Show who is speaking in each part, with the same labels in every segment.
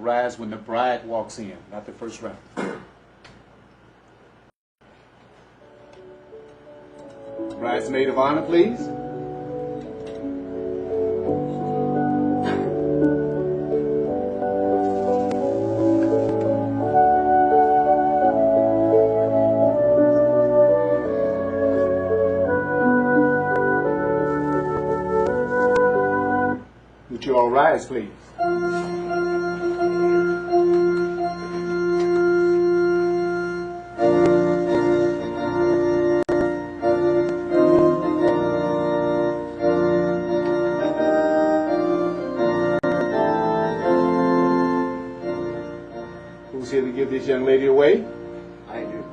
Speaker 1: rise when the bride walks in, not the first round. Bridesmaid of honor, please. Would you all rise, please? Who's here to give this young lady away?
Speaker 2: I do.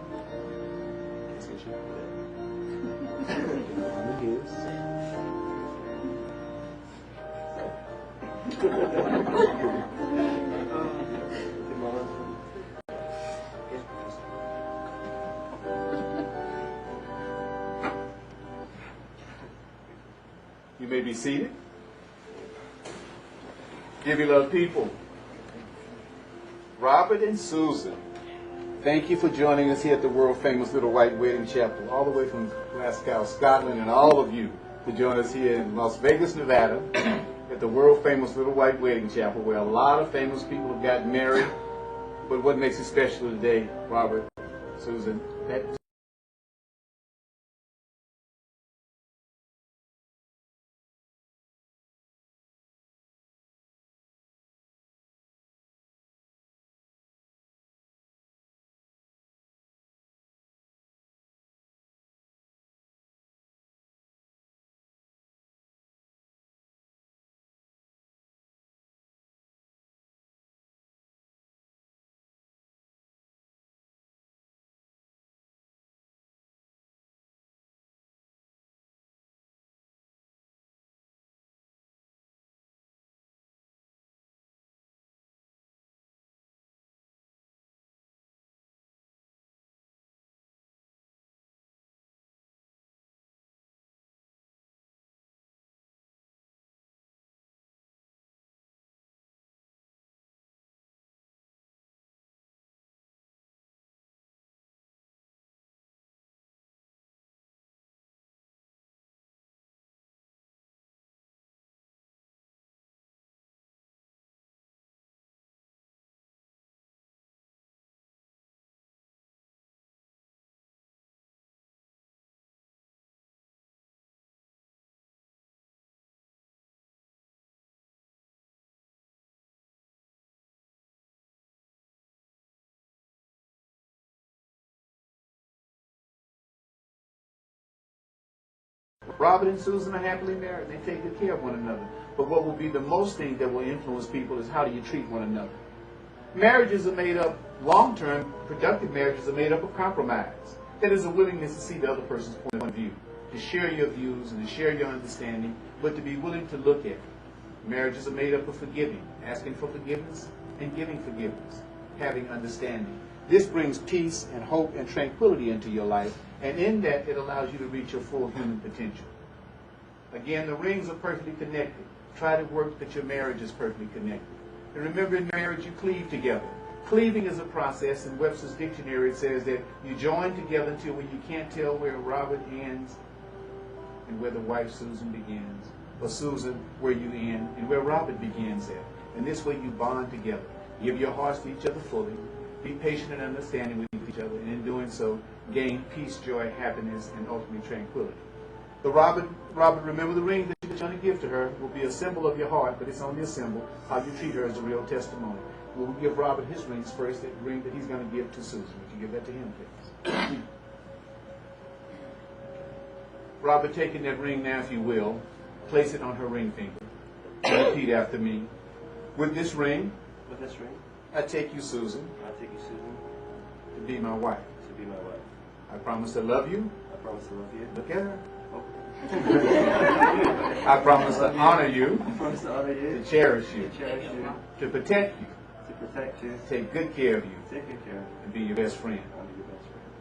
Speaker 1: You may be seated. Give you love, people. Robert and Susan, thank you for joining us here at the world-famous Little White Wedding Chapel, all the way from Glasgow, Scotland, and all of you to join us here in Las Vegas, Nevada, at the world-famous Little White Wedding Chapel, where a lot of famous people have gotten married. But what makes it special today, Robert, Susan, that Robert and Susan are happily married. They take good care of one another. But what will be the most thing that will influence people is how do you treat one another. Marriages are made up, long-term, productive marriages are made up of compromise. That is a willingness to see the other person's point of view, to share your views and to share your understanding, but to be willing to look at it. Marriages are made up of forgiving, asking for forgiveness and giving forgiveness, having understanding. This brings peace and hope and tranquility into your life, and in that it allows you to reach your full human potential. Again, the rings are perfectly connected. Try to work that your marriage is perfectly connected. And remember, in marriage you cleave together. Cleaving is a process. In Webster's dictionary it says that you join together until when you can't tell where Robert ends and where the wife Susan begins, or Susan where you end and where Robert begins at. And this way you bond together. Give your hearts to each other fully. Be patient and understanding with each other, and in doing so, gain peace, joy, happiness, and ultimately tranquility. But Robert, remember the ring that you're going to give to her will be a symbol of your heart, but it's only a symbol. How you treat her is a real testimony. We'll give Robert his rings first, that ring that he's going to give to Susan. Would you give that to him, please? Robert, taking that ring now, if you will, place it on her ring finger. Repeat after me. With this ring, I take you, Susan, to be my wife. I promise to love you. Look at her. I promise to honor you. To cherish you. To protect you. Take good care of you. And be your best friend.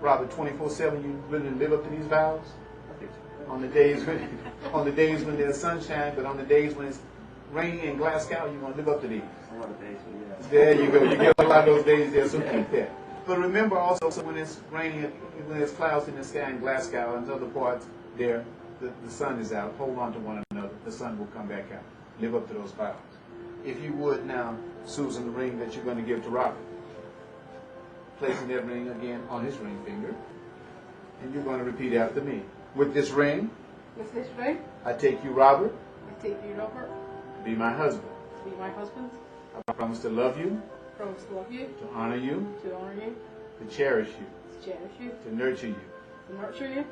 Speaker 1: Robert, 24/7, you really live up to these vows? On the days when there's sunshine, but on the days when it's rainy in Glasgow, you want to live up to these. There you go. You get a lot of those days there, so keep that. But remember also, so when it's raining, when there's clouds in the sky in Glasgow and other parts there, the sun is out. Hold on to one another. The sun will come back out. Live up to those vows. If you would now, Susan, the ring that you're going to give to Robert. Placing that ring again on his ring finger. And you're going to repeat after me. With this ring, I take you, Robert,
Speaker 2: to
Speaker 1: be my husband.
Speaker 2: be my husband,
Speaker 1: I promise to love you,
Speaker 2: promise to love you,
Speaker 1: to honor you, to cherish you,
Speaker 2: to cherish you,
Speaker 1: to nurture you,
Speaker 2: to nurture you,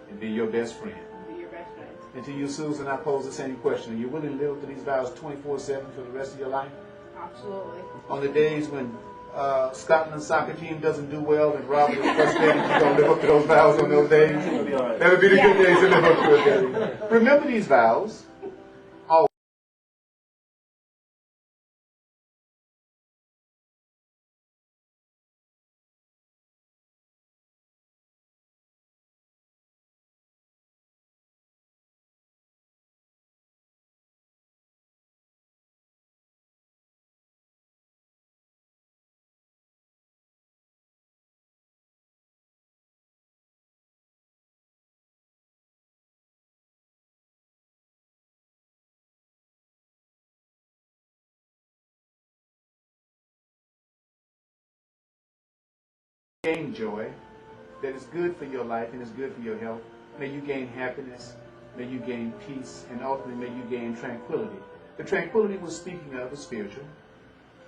Speaker 1: and be your best friend.
Speaker 2: and be your best friend.
Speaker 1: And to you, Susan, I pose the same question. Are you willing to live up to these vows 24/7 for the rest of your life?
Speaker 2: Absolutely.
Speaker 1: On the days when Scotland's soccer team doesn't do well and Robert is frustrated, you're going to live up to those vows on those days? That would be the good days to live up to it. Remember these vows. Gain joy that is good for your life and is good for your health. May you gain happiness, may you gain peace, and ultimately may you gain tranquility. The tranquility we're speaking of is spiritual.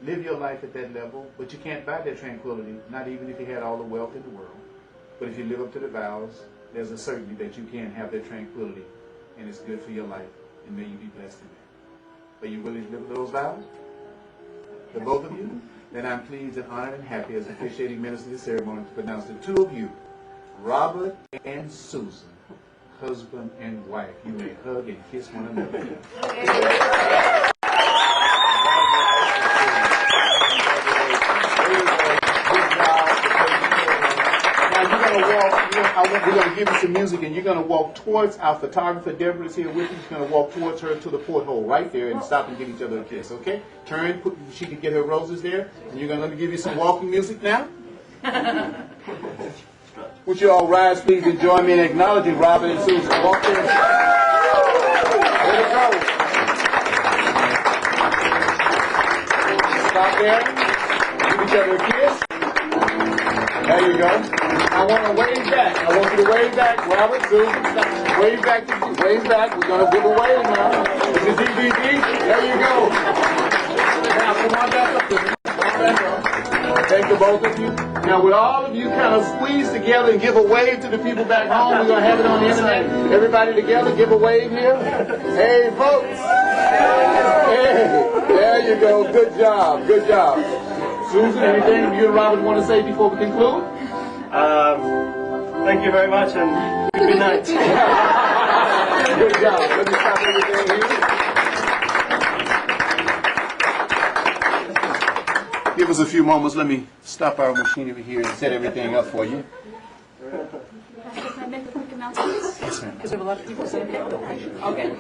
Speaker 1: Live your life at that level, but you can't buy that tranquility, not even if you had all the wealth in the world. But if you live up to the vows, there's a certainty that you can have that tranquility, and it's good for your life, and may you be blessed in that. Are you willing to live with those vows? The both of you? Then I'm pleased and honored and happy as officiating minister of the ceremony to pronounce the two of you, Robert and Susan, husband and wife. You may hug and kiss one another. We're going to give you some music, and you're going to walk towards our photographer. Deborah is here with you. She's going to walk towards her to the porthole right there and stop and give each other a kiss, okay? Turn, she can get her roses there, and you're going to give you some walking music now. Would you all rise, please, and join me in acknowledging Robert and Susan. Walk there. There we go. Stop there. Give each other a kiss. There you go. I want to wave back. I want you to wave back. Robert, Susan, stop. Wave back. Wave back. We're going to give a wave now. This is DVD. There you go. Now, come on back up to me. Come on back up. Thank the both of you. Now, with all of you kind of squeeze together and give a wave to the people back home, we're going to have it on the internet. Everybody together, give a wave here. Hey, folks. Hey, there you go. Good job. Good job. Susan, anything you and Robert want to say before we conclude?
Speaker 3: Thank you very much, and good night.
Speaker 1: Good job. Let me stop everything here. Give us a few moments. Let me stop our machinery here and set everything up for you.
Speaker 2: Can I make a quick announcement?
Speaker 1: Yes, ma'am.
Speaker 2: Because we have a lot of people saying, okay.